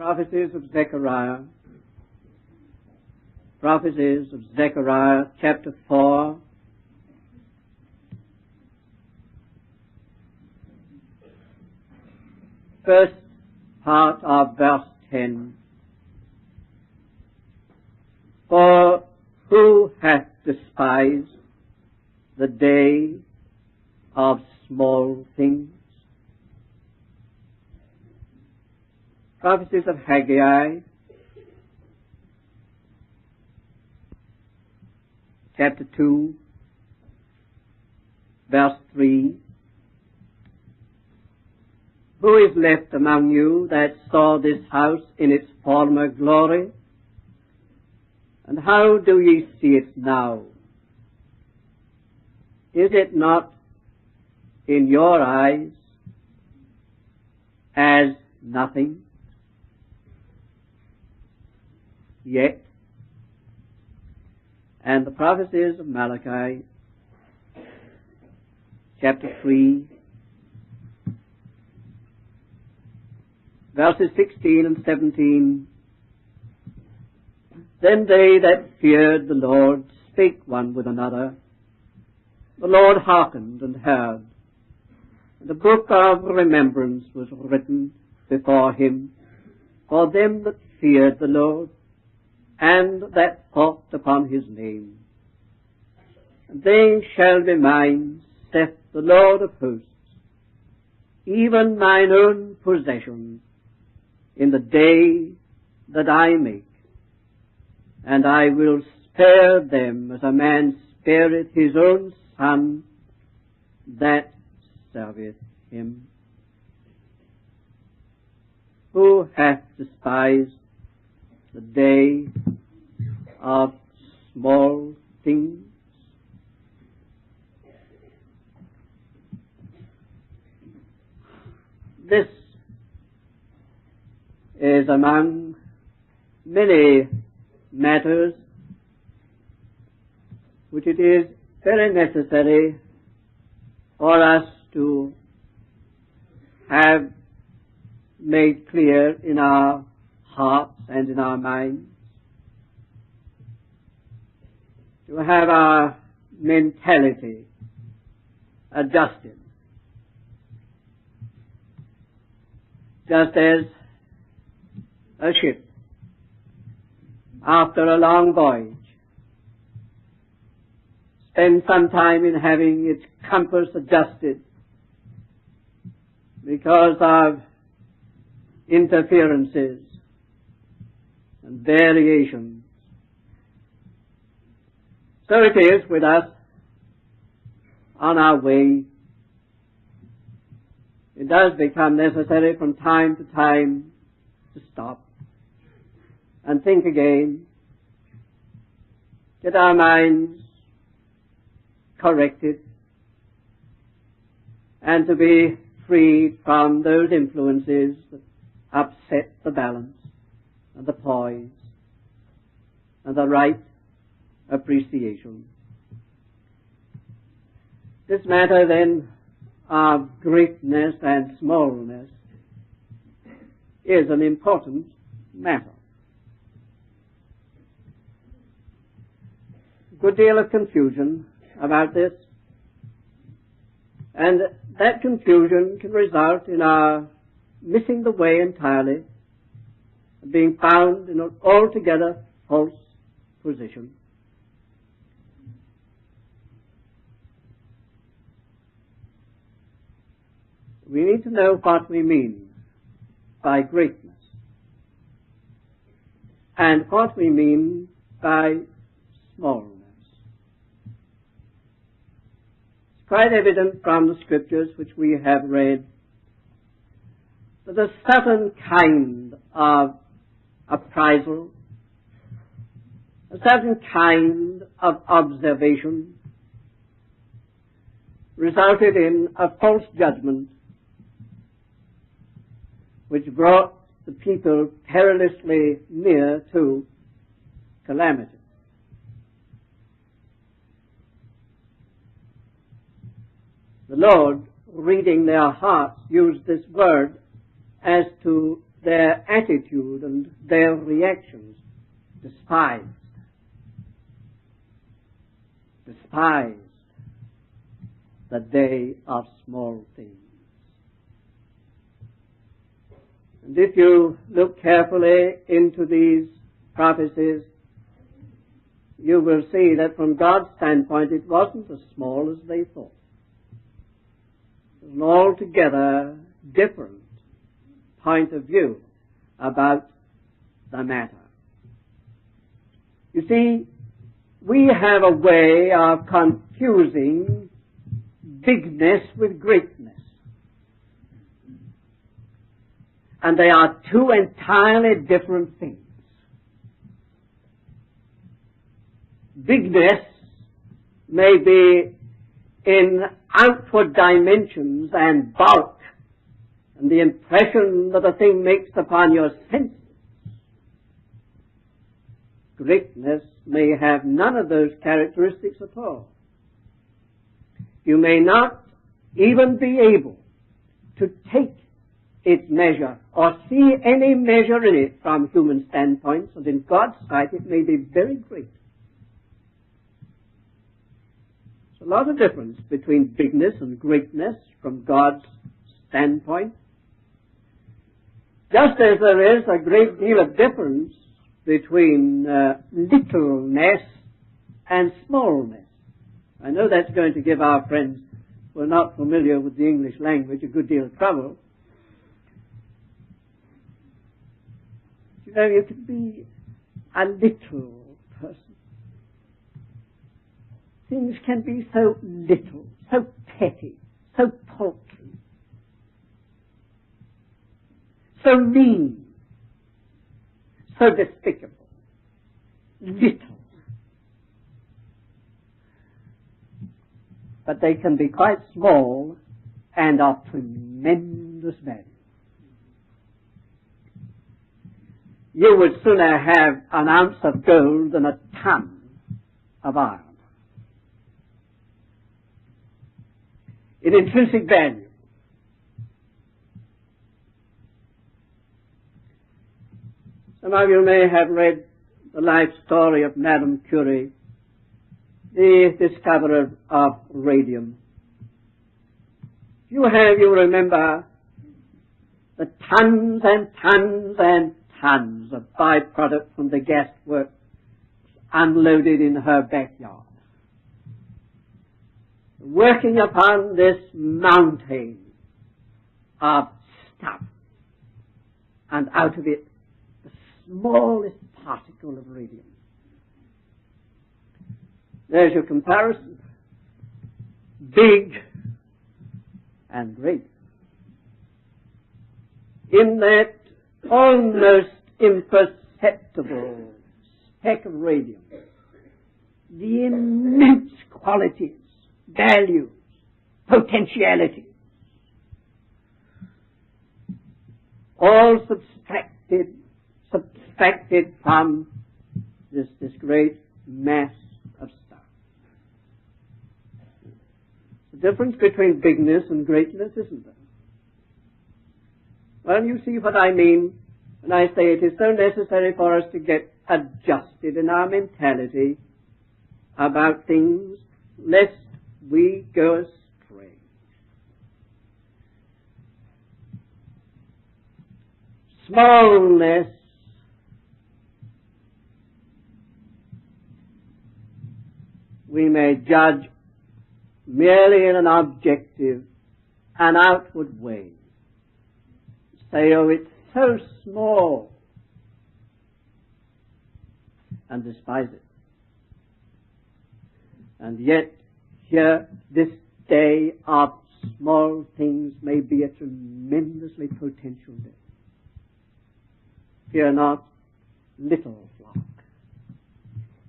Prophecies of Zechariah. Prophecies of Zechariah, chapter 4. First part of verse 10. For who hath despised the day of small things? Prophecies of Haggai, chapter 2, verse 3. Who is left among you that saw this house in its former glory? And how do ye see it now? Is it not in your eyes as nothing? Yet, and the prophecies of Malachi, chapter 3, verses 16 and 17. Then they that feared the Lord spake one with another. The Lord hearkened and heard. And the book of remembrance was written before him for them that feared the Lord, and that thought upon his name. And they shall be mine, saith the Lord of hosts, even mine own possession, in the day that I make. And I will spare them as a man spareth his own son that serveth him. Who hath despised the day of small things? This is among many matters which it is very necessary for us to have made clear in our hearts and in our minds, to have our mentality adjusted. Just as a ship, after a long voyage, spends some time in having its compass adjusted because of interferences and variations. So it is with us on our way. It does become necessary from time to time to stop and think again, get our minds corrected, and to be freed from those influences that upset the balance and the poise and the right appreciation. This matter then of greatness and smallness is an important matter. A good deal of confusion about this, and that confusion can result in our missing the way entirely, being found in an altogether false position. We need to know what we mean by greatness and what we mean by smallness. It's quite evident from the scriptures which we have read that a certain kind of appraisal, a certain kind of observation resulted in a false judgment which brought the people perilously near to calamity. The Lord, reading their hearts, used this word as to their attitude and their reactions, despised. Despised that they are small things. And if you look carefully into these prophecies, you will see that from God's standpoint it wasn't as small as they thought. It was an altogether different point of view about the matter. You see, we have a way of confusing bigness with greatness. And they are two entirely different things. Bigness may be in outward dimensions and bulk, and the impression that a thing makes upon your senses. Greatness may have none of those characteristics at all. You may not even be able to take its measure or see any measure in it from human standpoints, and in God's sight it may be very great. There's a lot of difference between bigness and greatness from God's standpoint. Just as there is a great deal of difference between littleness and smallness. I know that's going to give our friends who are not familiar with the English language a good deal of trouble. You know, you can be a little person. Things can be so little, so petty, so paltry, so mean, so despicable, little. But they can be quite small and of tremendous value. You would sooner have an ounce of gold than a ton of iron. In intrinsic value. Some of you may have read the life story of Madame Curie, the discoverer of radium. If you have, you remember the tons and tons and tons of byproduct from the gas works unloaded in her backyard. Working upon this mountain of stuff, and out of it the smallest particle of radium. There's your comparison. Big and great. In that almost imperceptible speck of radium, the immense qualities, values, potentialities, all subtracted from this great mass of stuff. The difference between bigness and greatness, isn't there? Well, you see what I mean when I say it is so necessary for us to get adjusted in our mentality about things, lest we go astray. Smallness we may judge merely in an objective and outward way. Say, oh, it's so small, and despise it. And yet, here, this day of small things may be a tremendously potential day. Fear not, little flock.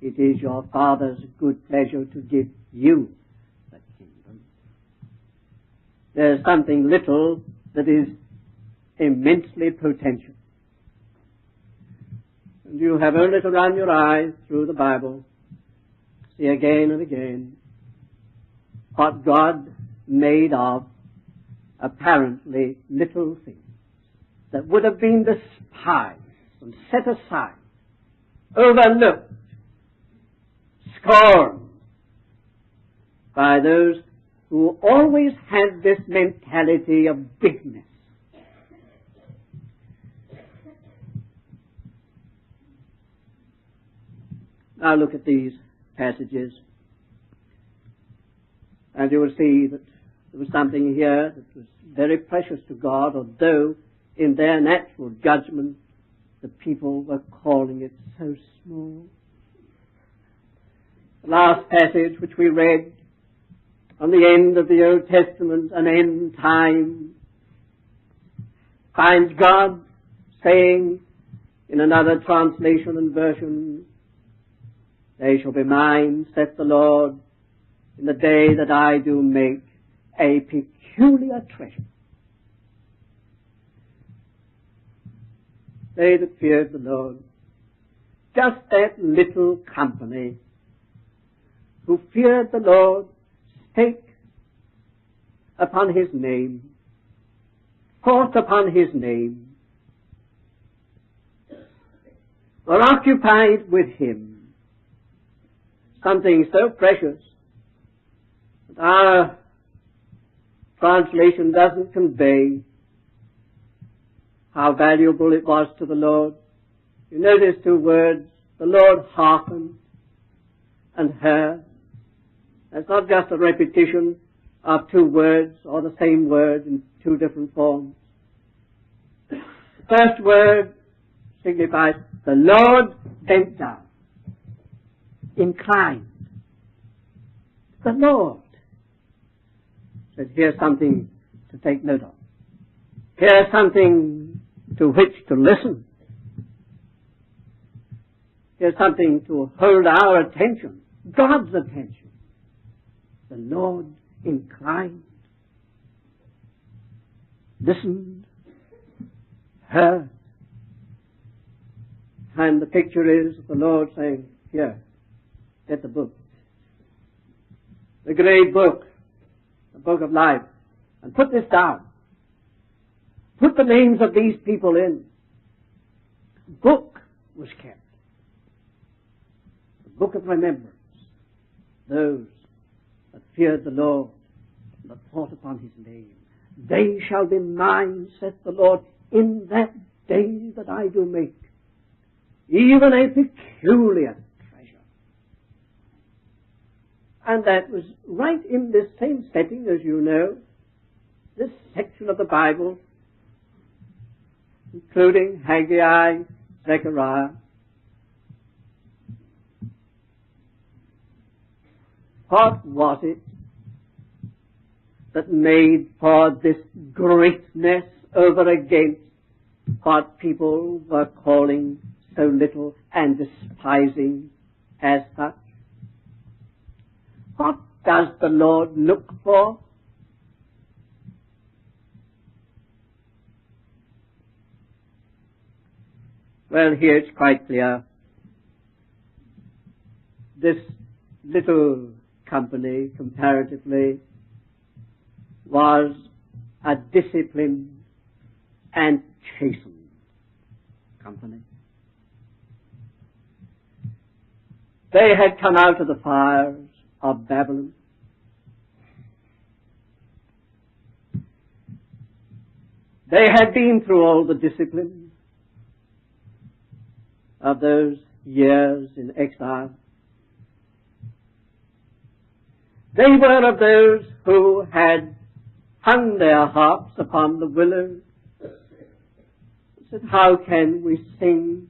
It is your Father's good pleasure to give you the kingdom. There's something little that is immensely potential. And you have only to run your eyes through the Bible, see again and again what God made of apparently little things. that would have been despised and set aside, overlooked, scorned by those who always had this mentality of bigness. Now look at these passages, and you will see that there was something here that was very precious to God, although in their natural judgment the people were calling it so small. The last passage which we read on the end of the Old Testament, an end time, finds God saying in another translation and version, "They shall be mine, saith the Lord, in the day that I do make a peculiar treasure." They that feared the Lord, just that little company who feared the Lord, stake upon his name, thought upon his name, were occupied with him, something so precious that our translation doesn't convey how valuable it was to the Lord. You notice two words, the Lord hearkened and heard. It's not just a repetition of two words or the same word in two different forms. The first word signifies the Lord bent down, inclined. The Lord says, here's something to take note of. Here's something to which to listen. Here's something to hold our attention, God's attention. The Lord inclined, listened, heard. And the picture is the Lord saying, here, get the book. The great book, the book of life. And put this down. Put the names of these people in. The book was kept. The book of remembrance. Those that feared the Lord and that thought upon his name. They shall be mine, saith the Lord, in that day that I do make, even a peculiar treasure. And that was right in this same setting, as you know, this section of the Bible, including Haggai, Zechariah. What was it that made for this greatness over against what people were calling so little and despising as such? What does the Lord look for? Well, here it's quite clear. This little company, comparatively, was a disciplined and chastened company. They had come out of the fires of Babylon. They had been through all the discipline of those years in exile. They were of those who had hung their harps upon the willows and said, how can we sing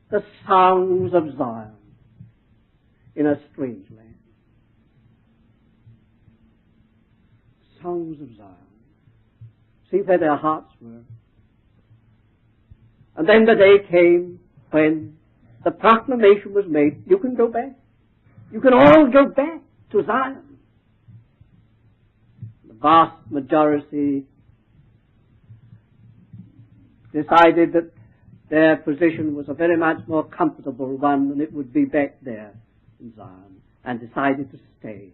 the songs of Zion in a strange land? Songs of Zion. See where their hearts were. And then the day came when the proclamation was made, you can go back. You can all go back to Zion. The vast majority decided that their position was a very much more comfortable one than it would be back there in Zion, and decided to stay.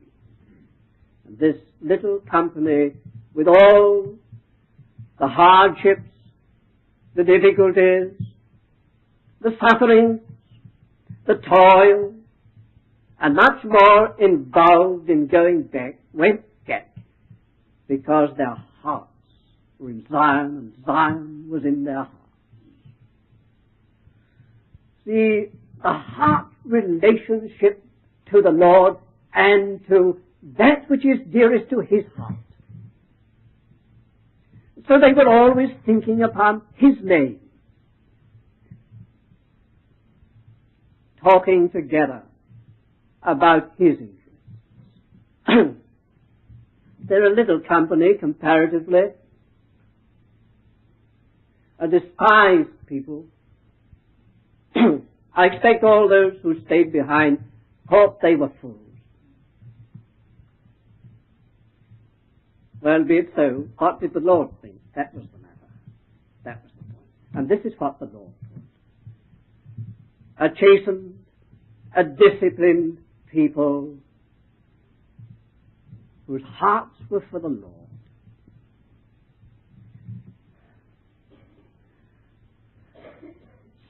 And this little company, with all the hardships the difficulties, the suffering, the toil, and much more involved in going back, went back, because their hearts were in Zion, and Zion was in their hearts. See, the heart relationship to the Lord and to that which is dearest to His heart. So they were always thinking upon His name, talking together about His interests. They're a little company comparatively, a despised people. I expect all those who stayed behind thought they were fools. Well, be it so. What did the Lord think? That was the matter. That was the point. And this is what the Lord thought. A chastened, a disciplined people whose hearts were for the Lord.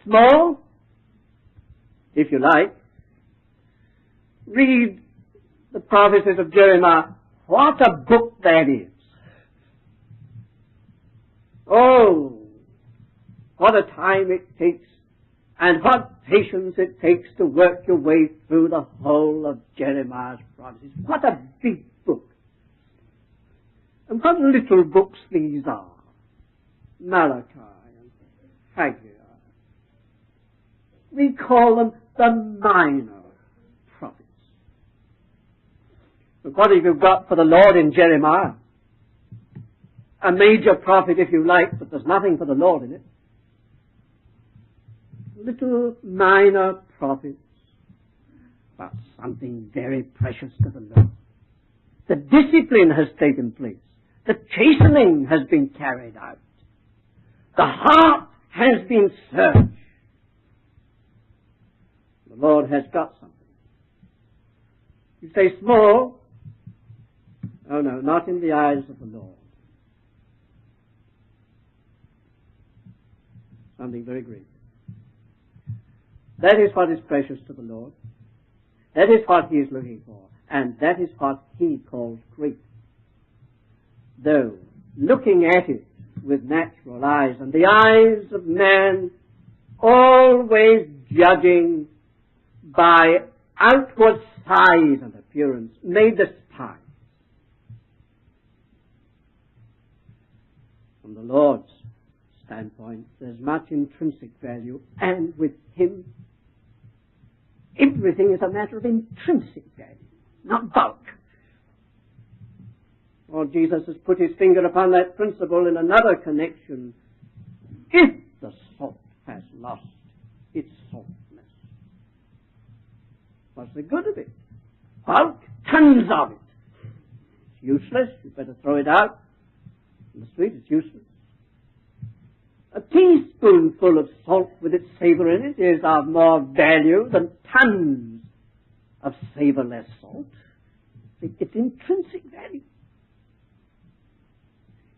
Small, if you like. Read the prophecies of Jeremiah. What a book that is. Oh, what a time it takes and what patience it takes to work your way through the whole of Jeremiah's prophecies. What a big book. And what little books these are. Malachi and Haggai. We call them the minor prophets. But what have you got for the Lord in Jeremiah? A major prophet, if you like, but there's nothing for the Lord in it. Little minor prophets, but something very precious to the Lord. The discipline has taken place. The chastening has been carried out. The heart has been searched. The Lord has got something. You say small. Oh no, not in the eyes of the Lord. Something very great. That is what is precious to the Lord. That is what He is looking for. And that is what He calls great. Though, looking at it with natural eyes, and the eyes of man always judging by outward size and appearance, may despise. From the Lord's standpoint, there's much intrinsic value, and with Him, everything is a matter of intrinsic value, not bulk. Lord Jesus has put His finger upon that principle in another connection. If the salt has lost its saltness, what's the good of it? Bulk, tons of it. It's useless. You better throw it out. In the street, it's useless. A teaspoonful of salt with its savour in it is of more value than tons of savourless salt. It's intrinsic value.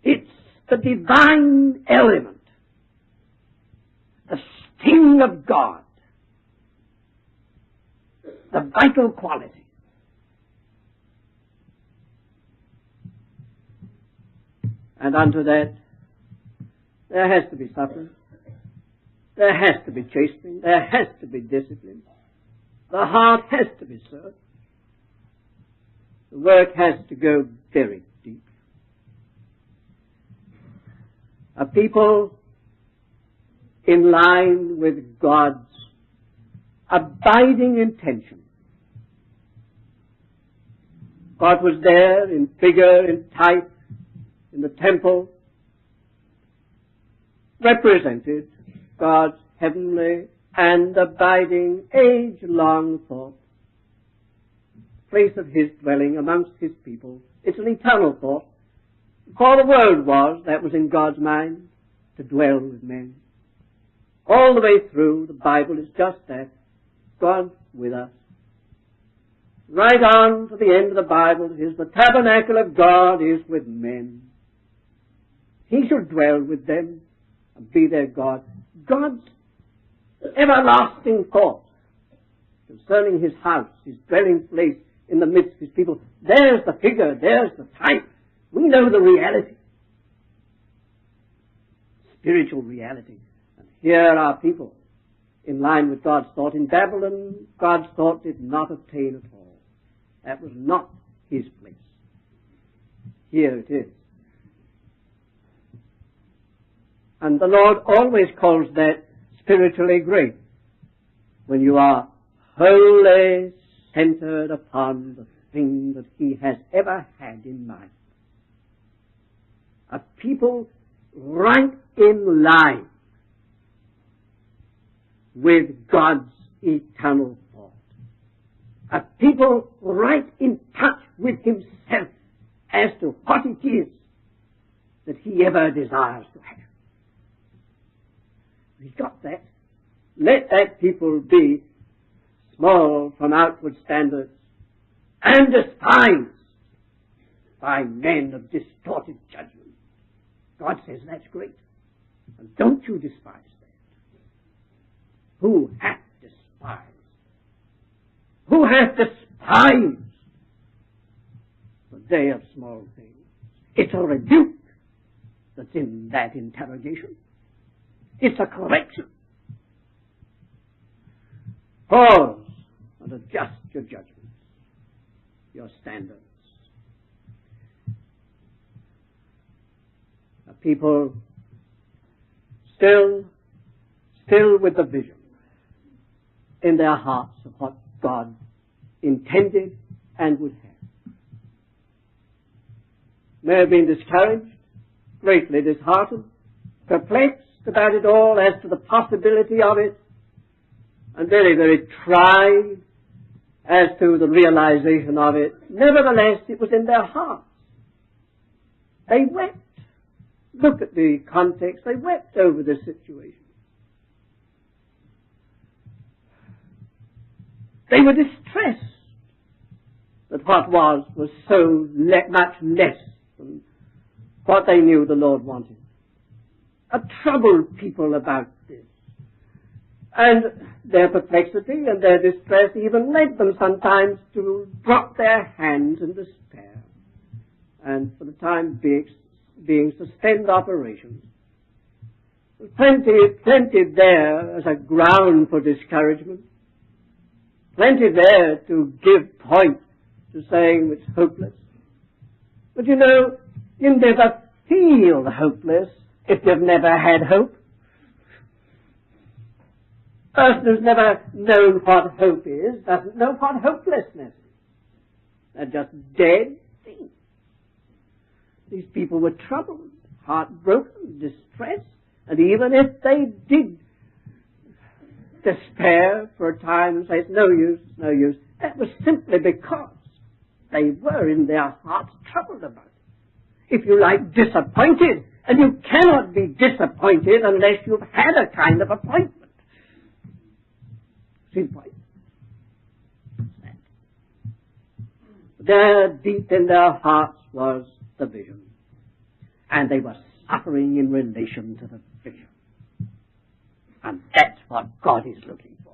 It's the divine element, the sting of God, the vital quality. And unto that, there has to be suffering. There has to be chastening. There has to be discipline. The heart has to be searched. The work has to go very deep. A people in line with God's abiding intention. God was there in figure, in type, in the temple, represented God's heavenly and abiding, age-long thought, place of His dwelling amongst His people. It's an eternal thought. Before the world was, that was in God's mind, to dwell with men. All the way through, the Bible is just that. God with us. Right on to the end of the Bible, it is the tabernacle of God is with men. He shall dwell with them. and be their God. God's everlasting thought concerning his house, his dwelling place in the midst of his people. There's the figure, there's the type. We know the reality. Spiritual reality. And here are people in line with God's thought. In Babylon, God's thought did not obtain at all. That was not his place. Here it is. And the Lord always calls that spiritually great, when you are wholly centered upon the thing that he has ever had in mind. A people right in line with God's eternal thought. A people right in touch with himself as to what it is that he ever desires to have. He got that. Let that people be small from outward standards and despised by men of distorted judgment. God says that's great. And don't you despise that. Who hath despised? Who hath despised the day of small things? It's a rebuke that's in that interrogation. It's a correction. Pause and adjust your judgments, your standards. A people still with the vision in their hearts of what God intended and would have. May have been discouraged, greatly disheartened, perplexed about it all as to the possibility of it, and very, very tried as to the realization of it. Nevertheless, it was in their hearts. They wept. Look at the context. They wept over the situation. They were distressed that what was so much less than what they knew the Lord wanted. A troubled people about this. And their perplexity and their distress even led them sometimes to drop their hands in despair and for the time being suspend operations. Plenty there as a ground for discouragement. Plenty there to give point to saying it's hopeless. But you know, you never feel hopeless if you've never had hope. A person who's never known what hope is doesn't know what hopelessness is. They're just dead things. These people were troubled, heartbroken, distressed, and even if they did despair for a time and say, it's no use, that was simply because they were in their hearts troubled about it. If you like, disappointed, and you cannot be disappointed unless you've had a kind of appointment. See the point? There, deep in their hearts, was the vision. And they were suffering in relation to the vision. And that's what God is looking for.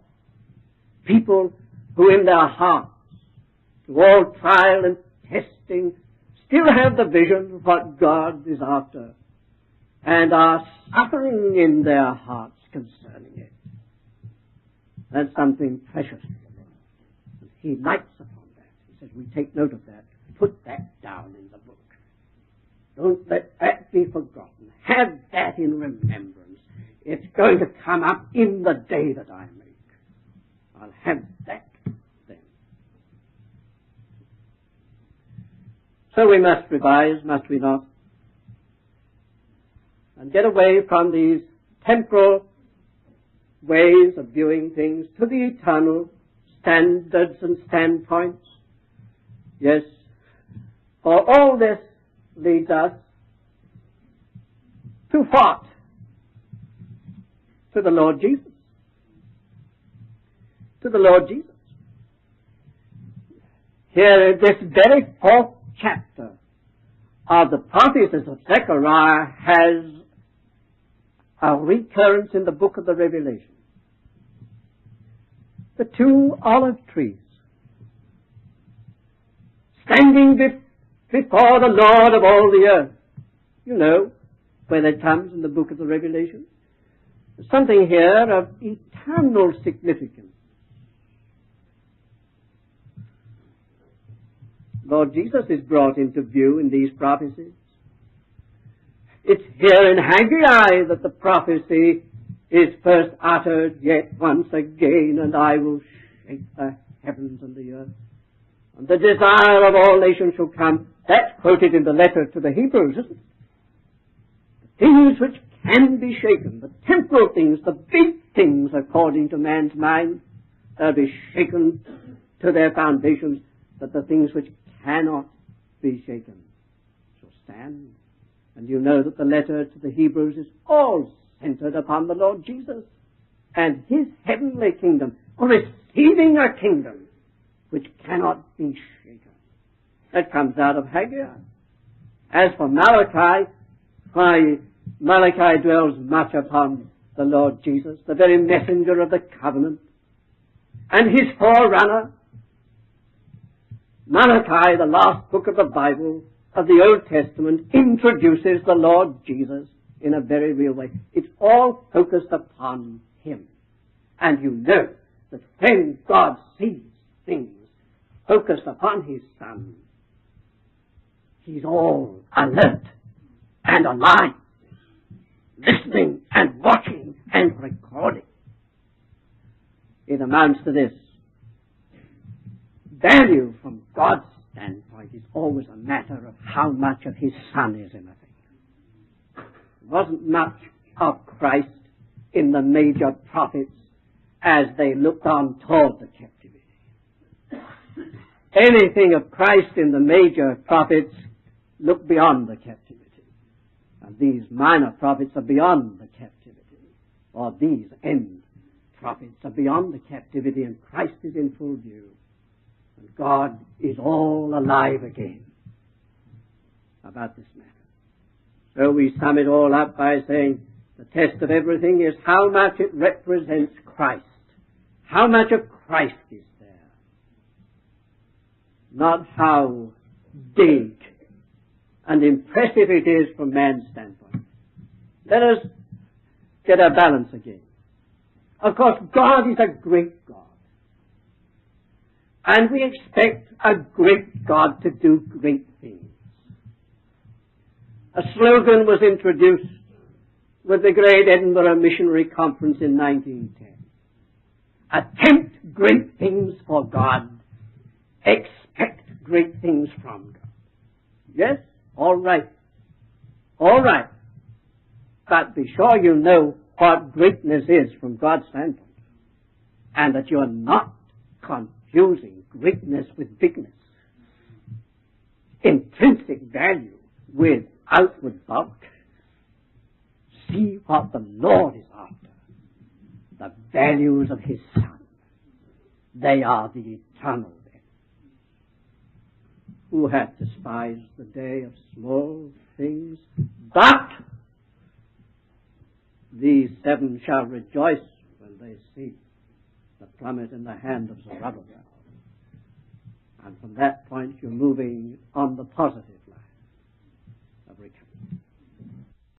People who in their hearts, through all trial and testing, still have the vision of what God is after, and are suffering in their hearts concerning it. That's something precious to the Lord. He lights upon that. He says, we take note of that. Put that down in the book. Don't let that be forgotten. Have that in remembrance. It's going to come up in the day that I make. I'll have that then. So we must revise, must we not? And get away from these temporal ways of viewing things to the eternal standards and standpoints. Yes, for all this leads us to what? To the Lord Jesus. To the Lord Jesus. Here in this very 4th chapter of the prophecies of Zechariah has a recurrence in the book of the Revelation. The two olive trees standing before the Lord of all the earth. You know where that comes in the book of the Revelation. There's something here of eternal significance. Lord Jesus is brought into view in these prophecies. It's here in Haggai that the prophecy is first uttered, yet once again, and I will shake the heavens and the earth. And the desire of all nations shall come. That's quoted in the letter to the Hebrews, isn't it? The things which can be shaken, the temporal things, the big things according to man's mind, they'll be shaken to their foundations, but the things which cannot be shaken shall stand. And you know that the letter to the Hebrews is all centered upon the Lord Jesus and His heavenly kingdom, receiving a kingdom which cannot be shaken. That comes out of Haggai. As for Malachi, why, Malachi dwells much upon the Lord Jesus, the very messenger of the covenant, and His forerunner. Malachi, the last book of the Bible, of the Old Testament, introduces the Lord Jesus in a very real way. It's all focused upon Him. And you know that when God sees things focused upon His Son, He's all alert and alive, listening and watching and recording. It amounts to this. Value from God's standpoint is always a matter of how much of His Son is in a thing. There wasn't much of Christ in the major prophets as they looked on toward the captivity. Anything of Christ in the major prophets looked beyond the captivity. And these minor prophets are beyond the captivity. Or these end prophets are beyond the captivity, and Christ is in full view. And God is all alive again about this matter. So we sum it all up by saying the test of everything is how much it represents Christ. How much of Christ is there. Not how big and impressive it is from man's standpoint. Let us get our balance again. Of course, God is a great God. And we expect a great God to do great things. A slogan was introduced with the great Edinburgh Missionary Conference in 1910. Attempt great things for God. Expect great things from God. Yes? All right. All right. But be sure you know what greatness is from God's standpoint. And that you're not confusing greatness with bigness. Intrinsic value with outward bulk. See what the Lord is after. The values of His Son. They are the eternal value. Who hath despised the day of small things? But these seven shall rejoice when they see the plummet in the hand of Zerubbabel. And from that point you're moving on the positive.